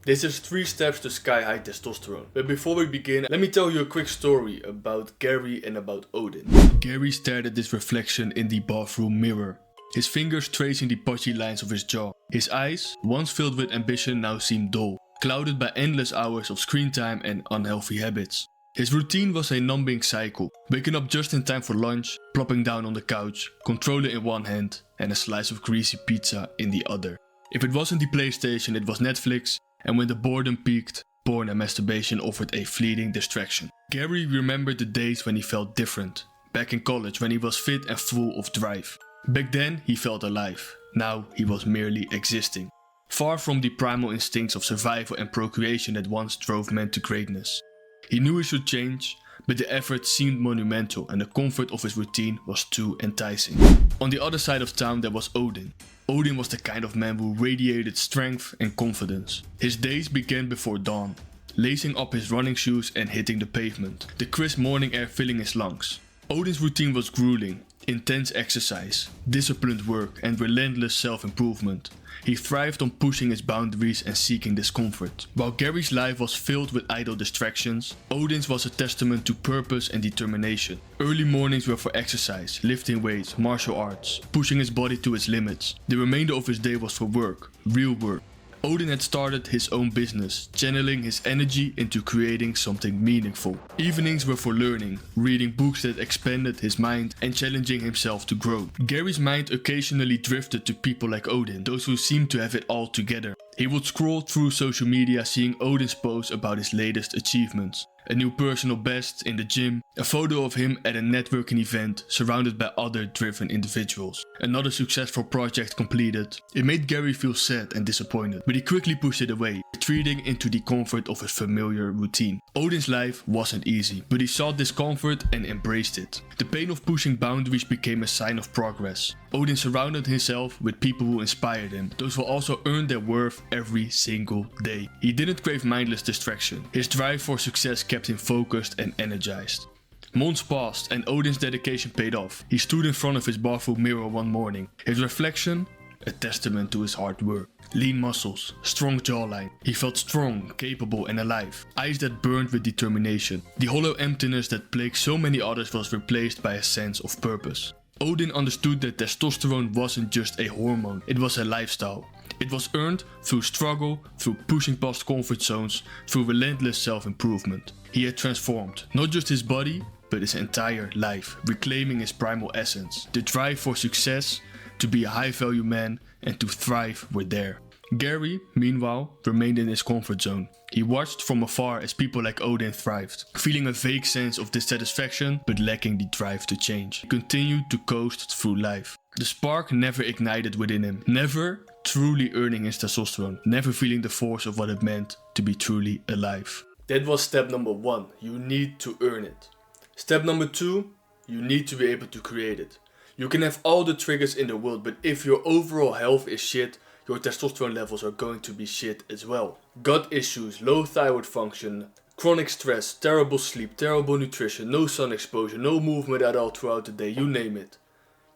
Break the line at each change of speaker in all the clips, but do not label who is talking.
This is 3 steps to sky-high testosterone. But before we begin, let me tell you a quick story about Gary and about Odin. Gary stared at this reflection in the bathroom mirror, his fingers tracing the pudgy lines of his jaw. His eyes, once filled with ambition, now seemed dull, clouded by endless hours of screen time and unhealthy habits. His routine was a numbing cycle, waking up just in time for lunch, plopping down on the couch, controller in one hand and a slice of greasy pizza in the other. If it wasn't the PlayStation, it was Netflix, and when the boredom peaked, porn and masturbation offered a fleeting distraction. Gary remembered the days when he felt different, back in college when he was fit and full of drive. Back then he felt alive, now he was merely existing. Far from the primal instincts of survival and procreation that once drove men to greatness. He knew he should change, but the effort seemed monumental and the comfort of his routine was too enticing. On the other side of town there was Odin. Odin was the kind of man who radiated strength and confidence. His days began before dawn, lacing up his running shoes and hitting the pavement, the crisp morning air filling his lungs. Odin's routine was grueling, intense exercise, disciplined work and relentless self-improvement. He thrived on pushing his boundaries and seeking discomfort. While Gary's life was filled with idle distractions, Odin's was a testament to purpose and determination. Early mornings were for exercise, lifting weights, martial arts, pushing his body to its limits. The remainder of his day was for work, real work. Odin had started his own business, channeling his energy into creating something meaningful. Evenings were for learning, reading books that expanded his mind and challenging himself to grow. Gary's mind occasionally drifted to people like Odin, those who seemed to have it all together. He would scroll through social media seeing Odin's posts about his latest achievements. A new personal best in the gym, a photo of him at a networking event surrounded by other driven individuals. Another successful project completed. It made Gary feel sad and disappointed, but he quickly pushed it away, retreating into the comfort of his familiar routine. Odin's life wasn't easy, but he sought discomfort and embraced it. The pain of pushing boundaries became a sign of progress. Odin surrounded himself with people who inspired him, those who also earned their worth every single day. He didn't crave mindless distraction. His drive for success kept him focused and energized. Months passed and Odin's dedication paid off. He stood in front of his bathroom mirror one morning. His reflection, a testament to his hard work. Lean muscles, strong jawline. He felt strong, capable and alive. Eyes that burned with determination. The hollow emptiness that plagued so many others was replaced by a sense of purpose. Odin understood that testosterone wasn't just a hormone, it was a lifestyle. It was earned through struggle, through pushing past comfort zones, through relentless self-improvement. He had transformed, not just his body, but his entire life, reclaiming his primal essence. The drive for success, to be a high-value man, and to thrive were there. Gary, meanwhile, remained in his comfort zone. He watched from afar as people like Odin thrived, feeling a vague sense of dissatisfaction but lacking the drive to change. He continued to coast through life. The spark never ignited within him, never truly earning his testosterone, never feeling the force of what it meant to be truly alive. That was step number 1, you need to earn it. Step number 2, you need to be able to create it. You can have all the triggers in the world, but if your overall health is shit, your testosterone levels are going to be shit as well. Gut issues, low thyroid function, chronic stress, terrible sleep, terrible nutrition, no sun exposure, no movement at all throughout the day, you name it.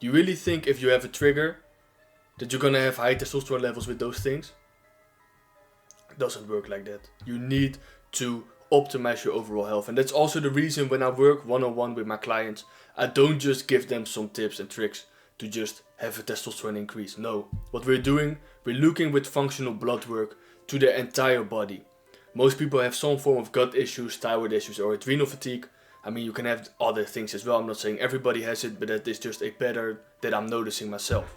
You really think if you have a trigger that you're gonna have high testosterone levels with those things? It doesn't work like that. You need to optimize your overall health, and that's also the reason when I work one-on-one with my clients, I don't just give them some tips and tricks to just have a testosterone increase. No, what we're doing, we're looking with functional blood work to their entire body. Most people have some form of gut issues, thyroid issues or adrenal fatigue. I mean, you can have other things as well. I'm not saying everybody has it, but that is just a pattern that I'm noticing myself.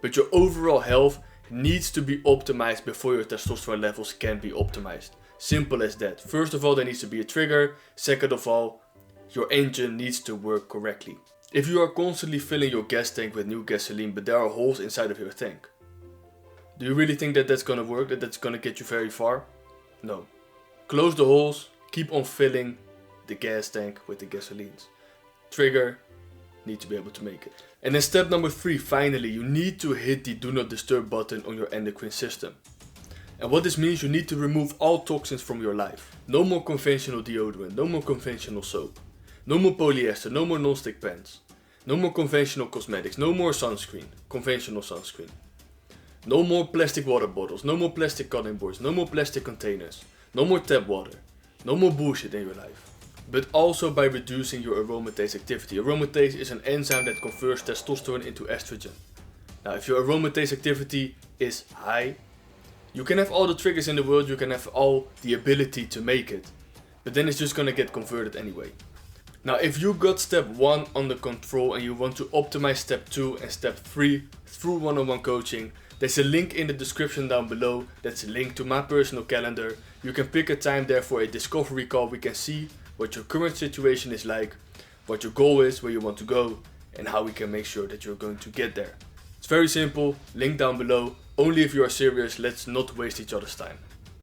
But your overall health needs to be optimized before your testosterone levels can be optimized. Simple as that. First of all, there needs to be a trigger. Second of all, your engine needs to work correctly. If you are constantly filling your gas tank with new gasoline, but there are holes inside of your tank, do you really think that that's gonna work? That that's gonna get you very far? No. Close the holes, keep on filling the gas tank with the gasolines. Trigger, need to be able to make it. And then step number 3, finally, you need to hit the do not disturb button on your endocrine system. And what this means, you need to remove all toxins from your life. No more conventional deodorant, no more conventional soap. No more polyester, no more non-stick pants. No more conventional cosmetics, no more sunscreen, conventional sunscreen. No more plastic water bottles, no more plastic cutting boards, no more plastic containers, no more tap water, no more bullshit in your life. But also by reducing your aromatase activity. Aromatase is an enzyme that converts testosterone into estrogen. Now if your aromatase activity is high, you can have all the triggers in the world, you can have all the ability to make it, but then it's just gonna get converted anyway. Now if you got step 1 under control and you want to optimize step 2 and step 3 through one-on-one coaching, there's a link in the description down below. That's a link to my personal calendar. You can pick a time there for a discovery call. We can see what your current situation is like, what your goal is, where you want to go, and how we can make sure that you're going to get there. It's very simple, link down below. Only if you are serious, let's not waste each other's time.